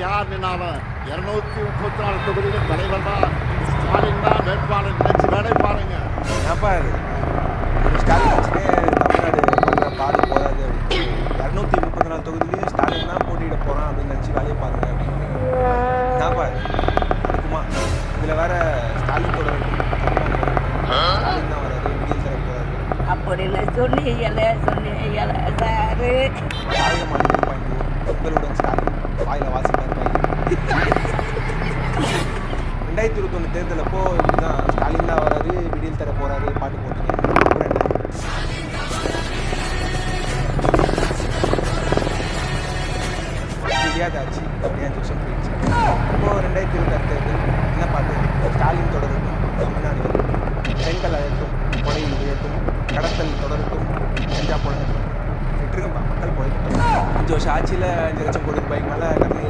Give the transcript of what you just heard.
யார் நின்னாலும் 234 தொகுதியில் தலைவர் தான் ஸ்டாலின் தான் வேட்பாளர் நினைச்சு வேலை பாருங்க. ஏன்ப்பா இது ஒரு ஸ்டாலின் வச்சுட்டு தமிழ்நாடு படுற பாடு போகாது அப்படின்னு 234 தொகுதியிலையும் ஸ்டாலின் தான் போட்டியிட போகிறான் அப்படின்னு நினச்சி வேலையை பாருங்க அப்படின்னு ஏன்ப்பா இது இருக்குமா? இதில் வேற ஸ்டாலின் கூட ஸ்டாலின் தான் வராது, விடியல் தர போகிறாரு அப்படின்னு சொல்லி சாரு ஆயுத மாநிலம் பாயிண்ட் உங்களுடன் ஸ்டாலின் வாயில வாசிப்பார் பாயிண்ட் 2021 தேர்தல் அப்போ இப்படிதான் ஸ்டாலின் தான் வராரு, விடியல் தர போறாரு பாட்டு போட்டீங்க. அப்புறம் என்ன தெரியாத ஆச்சு அப்படியே 5 வருஷம் போயிடுச்சு. இப்போ 2026 தேர்தல் என்ன பாட்டு? ஸ்டாலின் தொடரட்டும், தமிழ்நாடு வரட்டும், பெண்கள் அழைக்கும், கொலை இழையட்டும், கடத்தல் தொடரட்டும், கஞ்சா புழங்கட்டும், விட்டுருங்கப்பா மக்கள் போயிட்டு 5 வருஷம் ஆட்சியில் 5 லட்சம் கோடி ரூபாய்க்கு மேலே கடனை